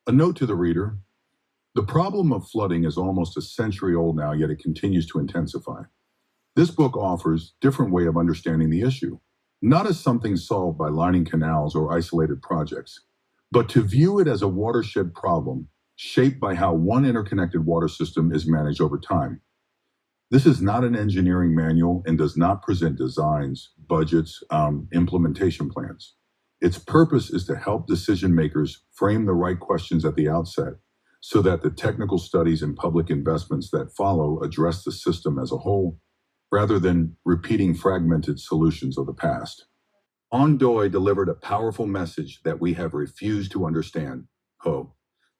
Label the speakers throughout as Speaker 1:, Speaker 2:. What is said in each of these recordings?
Speaker 1: A note to the reader: the problem of flooding is almost a century old now, yet it continues to intensify. This book offers a different way of understanding the issue, not as something solved by lining canals or isolated projects, but to view it as a watershed problem shaped by how one interconnected water system is managed over time. This is not an engineering manual and does not present designs, budgets, implementation plans. Its purpose is to help decision makers frame the right questions at the outset so that the technical studies and public investments that follow address the system as a whole, rather than repeating fragmented solutions of the past. Ondoy delivered a powerful message that we have refused to understand.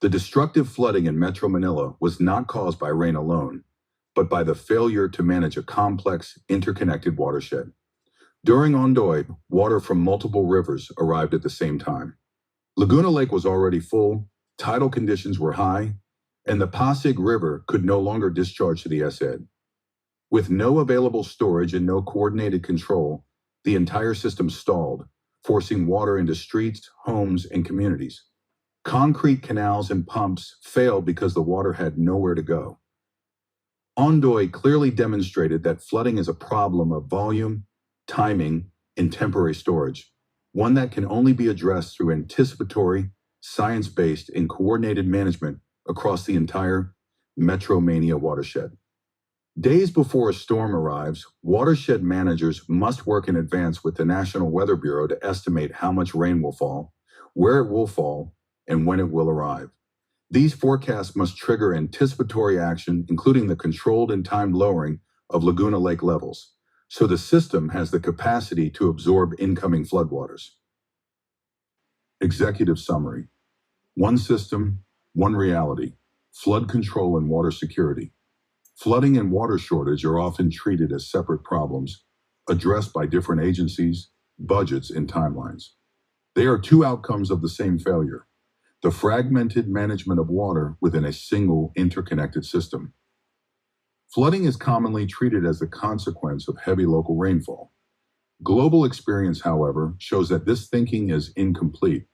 Speaker 1: The destructive flooding in Metro Manila was not caused by rain alone, but by the failure to manage a complex, interconnected watershed. During Ondoy, water from multiple rivers arrived at the same time. Laguna Lake was already full, tidal conditions were high, and the Pasig River could no longer discharge to the SED. With no available storage and no coordinated control, the entire system stalled, forcing water into streets, homes, and communities. Concrete canals and pumps failed because the water had nowhere to go. Ondoy clearly demonstrated that flooding is a problem of volume, timing, and temporary storage, one that can only be addressed through anticipatory, science-based, and coordinated management across the entire Metromania watershed. Days before a storm arrives, watershed managers must work in advance with the National Weather Bureau to estimate how much rain will fall, where it will fall, and when it will arrive. These forecasts must trigger anticipatory action, including the controlled and timed lowering of Laguna Lake levels, so the system has the capacity to absorb incoming floodwaters. Executive summary: one system, one reality, flood control and water security. Flooding and water shortage are often treated as separate problems, addressed by different agencies, budgets, and timelines. They are two outcomes of the same failure: the fragmented management of water within a single interconnected system. Flooding is commonly treated as the consequence of heavy local rainfall. Global experience, however, shows that this thinking is incomplete.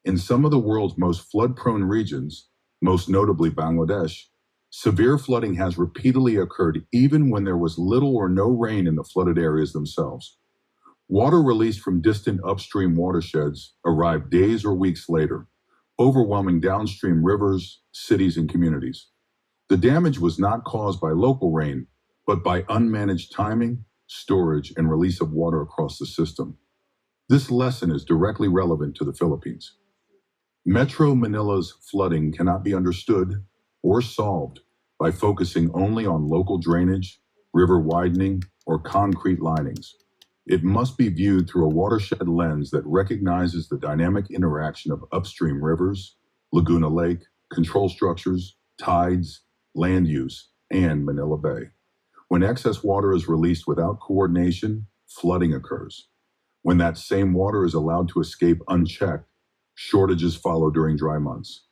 Speaker 1: In some of the world's most flood-prone regions, most notably Bangladesh, severe flooding has repeatedly occurred even when there was little or no rain in the flooded areas themselves. Water released from distant upstream watersheds arrived days or weeks later, overwhelming downstream rivers, cities, and communities. The damage was not caused by local rain, but by unmanaged timing, storage, and release of water across the system. This lesson is directly relevant to the Philippines. Metro Manila's flooding cannot be understood or solved by focusing only on local drainage, river widening, or concrete linings. It must be viewed through a watershed lens that recognizes the dynamic interaction of upstream rivers, Laguna Lake, control structures, tides, land use, and Manila Bay. When excess water is released without coordination, flooding occurs. When that same water is allowed to escape unchecked, shortages follow during dry months.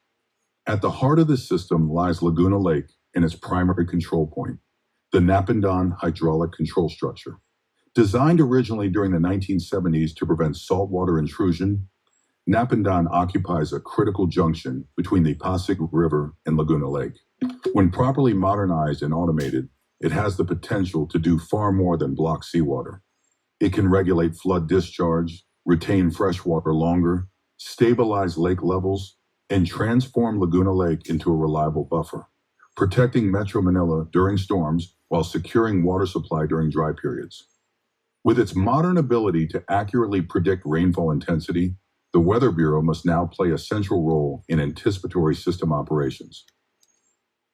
Speaker 1: At the heart of this system lies Laguna Lake and its primary control point, the Napindan Hydraulic Control Structure. Designed originally during the 1970s to prevent saltwater intrusion, Napindan occupies a critical junction between the Pasig River and Laguna Lake. When properly modernized and automated, it has the potential to do far more than block seawater. It can regulate flood discharge, retain fresh water longer, stabilize lake levels, and transform Laguna Lake into a reliable buffer, protecting Metro Manila during storms while securing water supply during dry periods. With its modern ability to accurately predict rainfall intensity, the Weather Bureau must now play a central role in anticipatory system operations.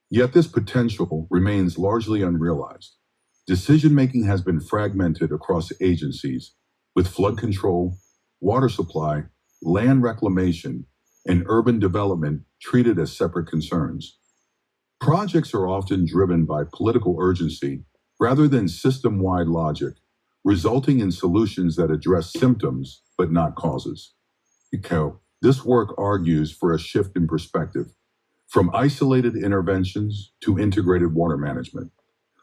Speaker 1: Yet this potential remains largely unrealized. Decision-making has been fragmented across agencies, with flood control, water supply, land reclamation, and urban development treated as separate concerns. Projects are often driven by political urgency rather than system-wide logic, resulting in solutions that address symptoms but not causes. This work argues for a shift in perspective, from isolated interventions to integrated water management,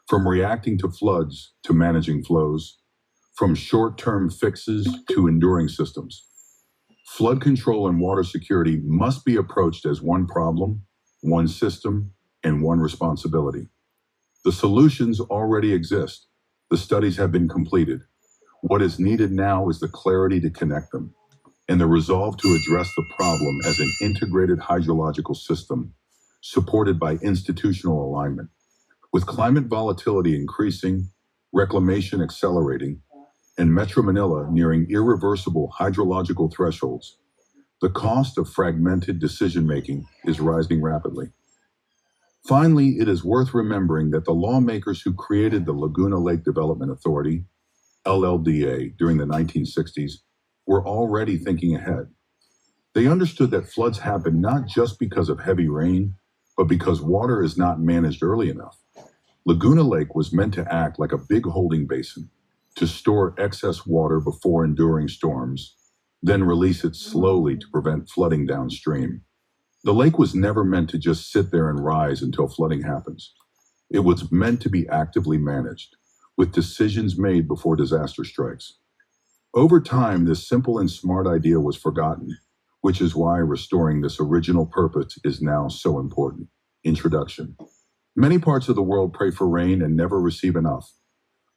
Speaker 1: from reacting to floods to managing flows, from short-term fixes to enduring systems. Flood control and water security must be approached as one problem, one system, and one responsibility. The solutions already exist. The studies have been completed. What is needed now is the clarity to connect them and the resolve to address the problem as an integrated hydrological system supported by institutional alignment. With climate volatility increasing, reclamation accelerating, and Metro Manila nearing irreversible hydrological thresholds, the cost of fragmented decision-making is rising rapidly. Finally, it is worth remembering that the lawmakers who created the Laguna Lake Development Authority, LLDA, during the 1960s were already thinking ahead. They understood that floods happen not just because of heavy rain, but because water is not managed early enough. Laguna Lake was meant to act like a big holding basin, to store excess water before enduring storms, then release it slowly to prevent flooding downstream. The lake was never meant to just sit there and rise until flooding happens. It was meant to be actively managed, with decisions made before disaster strikes. Over time, this simple and smart idea was forgotten, which is why restoring this original purpose is now so important. Introduction. Many parts of the world pray for rain and never receive enough.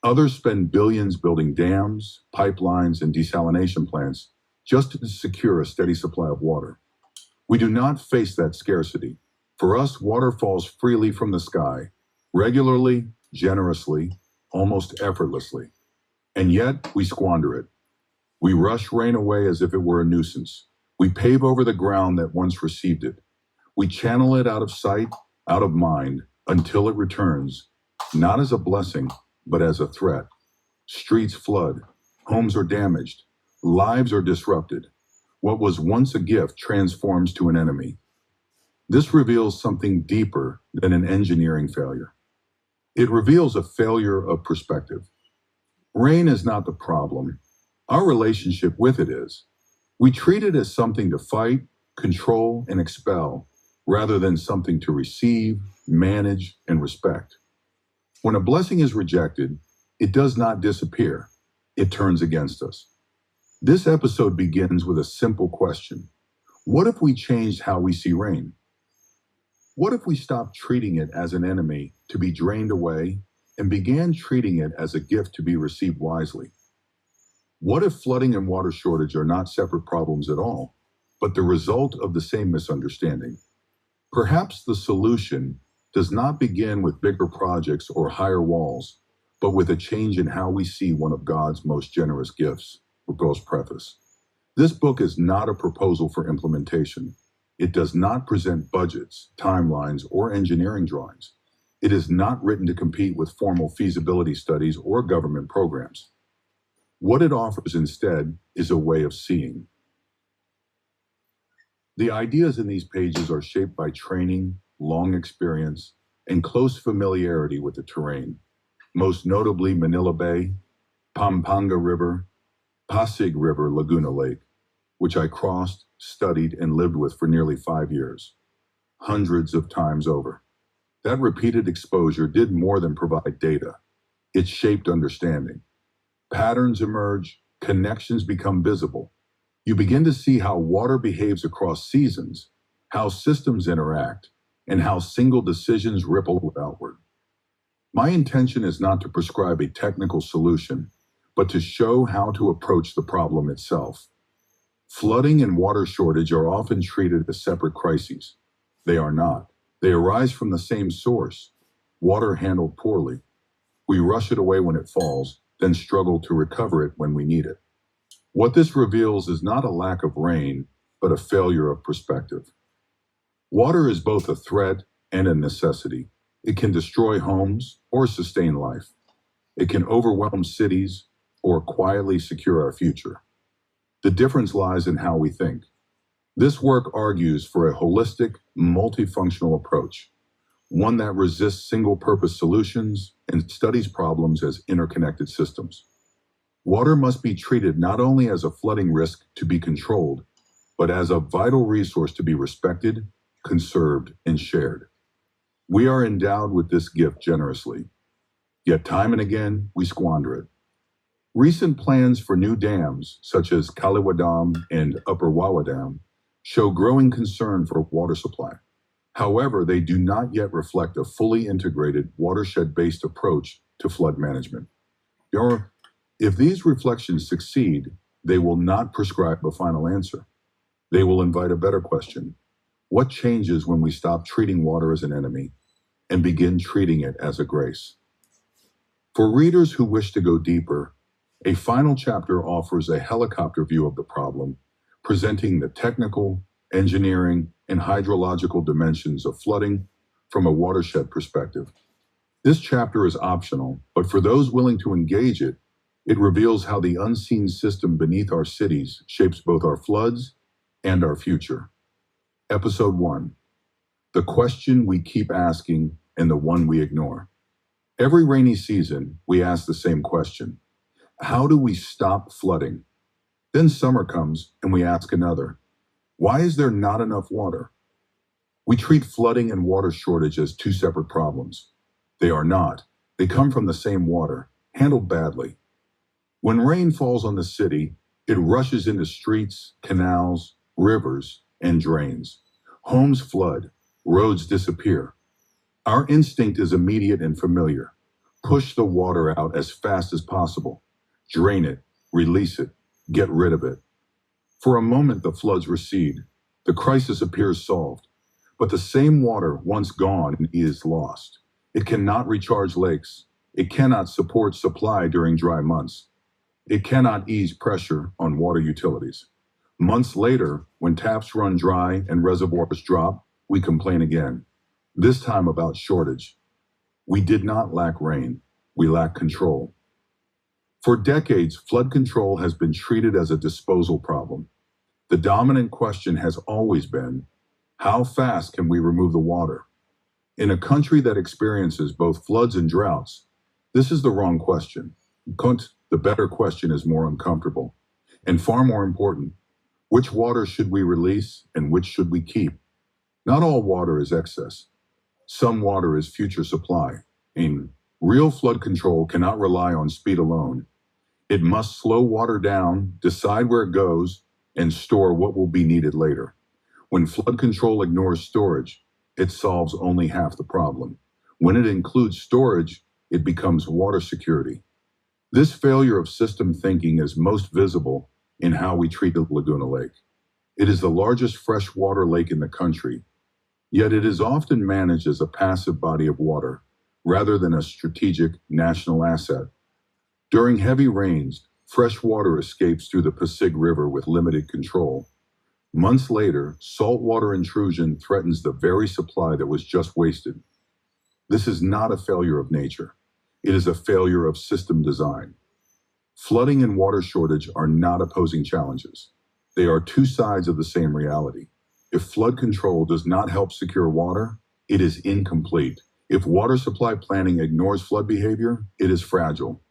Speaker 1: Others spend billions building dams, pipelines, and desalination plants just to secure a steady supply of water. We do not face that scarcity. For us, water falls freely from the sky, regularly, generously, almost effortlessly. And yet, we squander it. We rush rain away as if it were a nuisance. We pave over the ground that once received it. We channel it out of sight, out of mind, until it returns, not as a blessing, but as a threat. Streets flood, homes are damaged, lives are disrupted. What was once a gift transforms to an enemy. This reveals something deeper than an engineering failure. It reveals a failure of perspective. Rain is not the problem. Our relationship with it is. We treat it as something to fight, control, and expel, rather than something to receive, manage, and respect. When a blessing is rejected, it does not disappear. It turns against us. This episode begins with a simple question. What if we changed how we see rain? What if we stopped treating it as an enemy to be drained away and began treating it as a gift to be received wisely? What if flooding and water shortage are not separate problems at all, but the result of the same misunderstanding? Perhaps the solution does not begin with bigger projects or higher walls, but with a change in how we see one of God's most generous gifts. Book's preface. This book is not a proposal for implementation. It does not present budgets, timelines, or engineering drawings. It is not written to compete with formal feasibility studies or government programs. What it offers instead is a way of seeing. The ideas in these pages are shaped by training, long experience, and close familiarity with the terrain, most notably Manila Bay, Pampanga River, Pasig River, Laguna Lake, which I crossed, studied, and lived with for nearly 5 years, hundreds of times over. That repeated exposure did more than provide data. It shaped understanding. Patterns emerge, connections become visible. You begin to see how water behaves across seasons, how systems interact, and how single decisions ripple outward. My intention is not to prescribe a technical solution, but to show how to approach the problem itself. Flooding and water shortage are often treated as separate crises. They are not. They arise from the same source, water handled poorly. We rush it away when it falls, then struggle to recover it when we need it. What this reveals is not a lack of rain, but a failure of perspective. Water is both a threat and a necessity. It can destroy homes or sustain life. It can overwhelm cities or quietly secure our future. The difference lies in how we think. This work argues for a holistic, multifunctional approach, one that resists single-purpose solutions and studies problems as interconnected systems. Water must be treated not only as a flooding risk to be controlled, but as a vital resource to be respected, conserved, and shared. We are endowed with this gift generously, yet time and again we squander it. Recent plans for new dams, such as Kaliwa Dam and Upper Wawa Dam, show growing concern for water supply. However, they do not yet reflect a fully integrated watershed-based approach to flood management. If these reflections succeed, they will not prescribe a final answer. They will invite a better question. What changes when we stop treating water as an enemy and begin treating it as a grace? For readers who wish to go deeper, a final chapter offers a helicopter view of the problem, presenting the technical, engineering, and hydrological dimensions of flooding from a watershed perspective. This chapter is optional, but for those willing to engage it, it reveals how the unseen system beneath our cities shapes both our floods and our future. Episode 1: The question we keep asking and the one we ignore. Every rainy season, we ask the same question: how do we stop flooding? Then summer comes and we ask another: why is there not enough water? We treat flooding and water shortage as two separate problems. They are not. They come from the same water, handled badly. When rain falls on the city, it rushes into streets, canals, rivers, and drains. Homes flood, roads disappear. Our instinct is immediate and familiar. Push the water out as fast as possible. Drain it, release it, get rid of it. For a moment, the floods recede. The crisis appears solved. But the same water, once gone, is lost. It cannot recharge lakes. It cannot support supply during dry months. It cannot ease pressure on water utilities. Months later, when taps run dry and reservoirs drop, we complain again, this time about shortage. We did not lack rain. We lack control. For decades, flood control has been treated as a disposal problem. The dominant question has always been, how fast can we remove the water? In a country that experiences both floods and droughts, this is the wrong question. The better question is more uncomfortable. And far more important, which water should we release and which should we keep? Not all water is excess. Some water is future supply. Real flood control cannot rely on speed alone. It must slow water down, decide where it goes, and store what will be needed later. When flood control ignores storage, it solves only half the problem. When it includes storage, it becomes water security. This failure of system thinking is most visible in how we treat the Laguna Lake. It is the largest freshwater lake in the country, yet it is often managed as a passive body of water rather than a strategic national asset. During heavy rains, fresh water escapes through the Pasig River with limited control. Months later, saltwater intrusion threatens the very supply that was just wasted. This is not a failure of nature. It is a failure of system design. Flooding and water shortage are not opposing challenges. They are two sides of the same reality. If flood control does not help secure water, it is incomplete. If water supply planning ignores flood behavior, it is fragile.